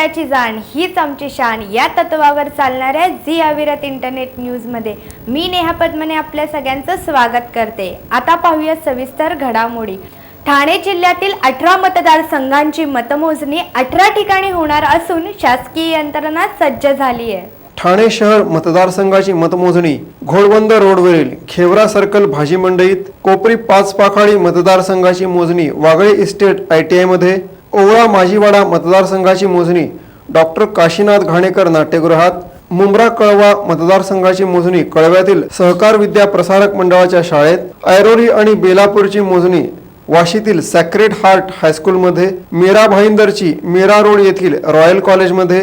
सत्याची जाण हीच आमची शान या तत्वावर चालणाऱ्या झी अविरत इंटरनेट न्यूजमध्ये मी नेहा पद्मने आपल्या सगळ्यांचं स्वागत करते। आता पाहूया सविस्तर घडामोडी। ठाणे जिल्ह्यातील 18 मतदारसंघांची मतमोजणी 18 ठिकाणी होणार असून शासकीय यंत्रणा सज्ज झाली आहे। ठाणे शहर मतदारसंघाची मतमोजणी घोडबंदर रोडवरील खेवरा सर्कल भाजी मंडईत, कोपरी 5 पाखाडी मतदारसंघाची मोजणी वागळे इस्टेट ITI मध्ये, ओवळा माजीवाडा मतदारसंघाची मोजणी डॉक्टर काशीनाथ घाणेकर नाट्यगृहात, मुंब्रा कळवा मतदारसंघाची मोजणी कळव्यातील सहकार विद्या प्रसारक मंडळाच्या शाळेत, ऐरोली आणि बेलापूरची मोजणी वाशीतील सॅक्रेड हार्ट हायस्कूलमध्ये, मीरा भाईंदरची मीरा रोड येथील रॉयल कॉलेजमध्ये,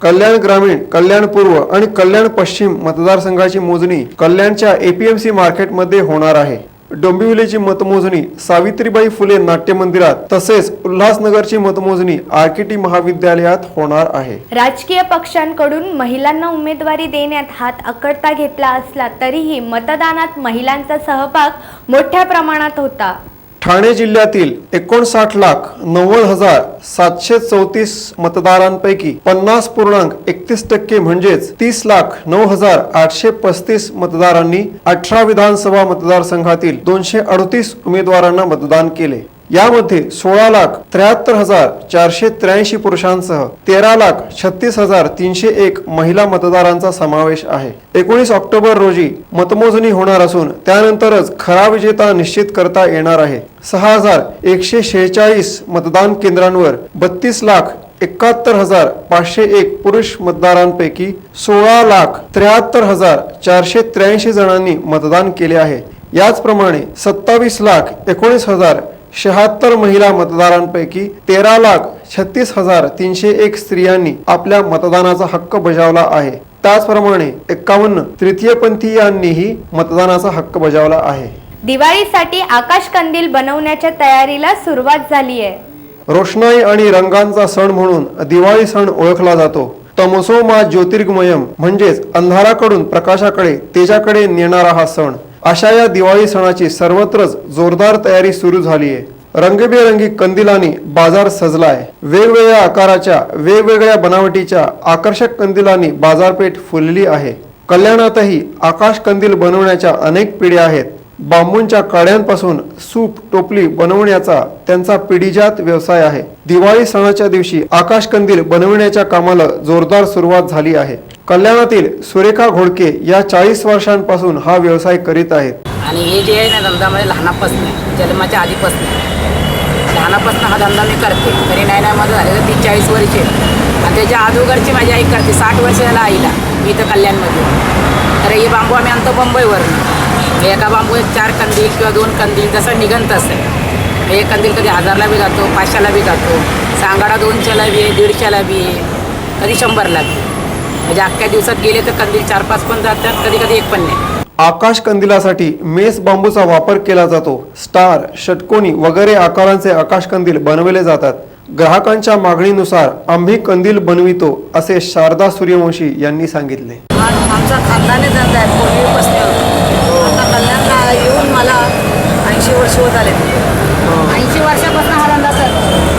कल्याण ग्रामीण, कल्याण पूर्व आणि कल्याण पश्चिम मतदारसंघाची मोजणी कल्याणच्या APMC मार्केटमध्ये होणार आहे। डोंबिवलीची मतमोजणी सावित्रीबाई फुले नाट्य मंदिरात तसेच उल्हासनगरची मतमोजणी RKT महाविद्यालयात होणार आहे। राजकीय पक्षांकडून महिलांना उमेदवारी देण्यात हात आखडता घेतला असला तरीही मतदानात महिलांचा सहभाग मोठ्या प्रमाणात होता। ठाणे जिल्ह्यातील 59,90,734 मतदारांपैकी 50.31% म्हणजेच 30,09,835 मतदारांनी 18 विधानसभा मतदारसंघातील 238 उमेदवारांना मतदान केले। यामध्ये 16,73,483 पुरुषांसह 13,36,301 महिला मतदारांचा समावेश आहे। 19 ऑक्टोबर रोजी मतमोजणी होणार असून त्यानंतरच खरा विजेता निश्चित करता येणार आहे। 6,146 मतदान केंद्रांवर 32,71,501 पुरुष मतदारांपैकी 16,73,483 जणांनी मतदान केले आहे। याचप्रमाणे 27,19,076 महिला मतदारांपैकी 13,36,301 स्त्रियांनी आपल्या मतदानाचा हक्क बजावला आहे। त्याचप्रमाणे 51 तृतीयपंथीयांनीही मतदानाचा हक्क बजावला आहे। दिवाळीसाठी आकाश कंदील बनवण्याच्या तयारीला सुरुवात झाली आहे। रोषणाई आणि रंगांचा सण म्हणून दिवाळी सण ओळखला जातो। तमसो मा ज्योतिर्गमयम म्हणजेच अंधाराकडून प्रकाशाकडे, तेजाकडे नेणारा हा सण। अशा या दिवाळी सणाची सर्वत्रच जोरदार तयारी सुरू झाली आहे। रंगीबेरंगी कंदिलांनी बाजार सजलाय। वेगवेगळ्या आकाराच्या, वेगवेगळ्या बनावटीच्या आकर्षक कंदिलांनी बाजारपेठ फुलली आहे। कल्याणातही आकाश कंदील बनवण्याच्या अनेक पिढ्या आहेत। बांबूंच्या काड्यांपासून सूप, टोपली बनवण्याचा त्यांचा पिढीजात व्यवसाय आहे। दिवाळी सणाच्या दिवशी आकाश कंदील बनवण्याच्या कामाला जोरदार सुरुवात झाली आहे। कल्याणातील सुरेखा घोडके या 40 वर्षांपासून हा व्यवसाय करीत आहेत। आणि हे जे आहे ना धंदा माझ्या लहानापासून जन्माच्या आधीपासून लहानापासून हा धंदा मी करते। तरी नाही माझं झालेलं 30-40 वर्ष आणि त्याच्या अगोदरची माझी आई करते। 60 वर्ष झाला आईला मी इथं कल्याणमध्ये। तर हे बांबू आम्ही आणतो मुंबईवरून। एका बांबू 4 कंदील किंवा 2 कंदील जसं निघत असं एक कंदील कधी 1000ला बी जातो, 500ला बी जातो, सांगाडा 200ला बी आहे, 150ला बी आहे, कधी 100ला बी। म्हणजे अख्ख्या दिवसात गेले तर कंदील 4-5 पण जातात, कधी कधी एक पण नाही। आकाश कंदिलासाठी मेस बांबूचा वापर केला जातो। स्टार, षटकोनी वगैरे आकारांचे आकाश कंदील बनवले जातात। ग्राहकांच्या मागणीनुसार आम्ही कंदील बनवितो असे शारदा सूर्यवंशी यांनी सांगितले। आमचा खानदानी धंदा आहे पूर्वीपासून। आता कल्याणला येऊन मला 80 वर्ष होत आले। 80 वर्षापासून हा धंदा सर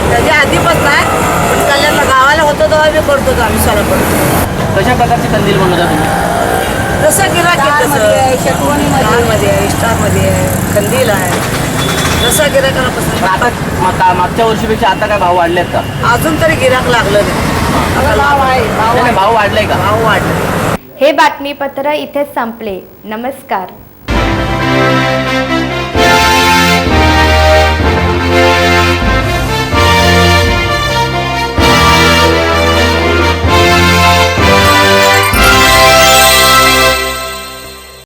त्याच्या आधीपासून आहे, पण कल्याणला गावाला होतो तेव्हा मी करतो, आम्ही स्वतः करतो। कशा प्रकारचे कंदील बनवता तुम्ही? जसं गिराकी आहे, षटकोनीमध्ये आहे, स्टारमध्ये आहे, कंदील आहे, जसं गिराकाला पसंत। आता मागच्या वर्षीपेक्षा आता काय भाव वाढलेत का? अजून तरी गिराक लागलं नाही। भाव वाढलाय का? भाव वाढले। हे बातमीपत्र इथे संपले। नमस्कार।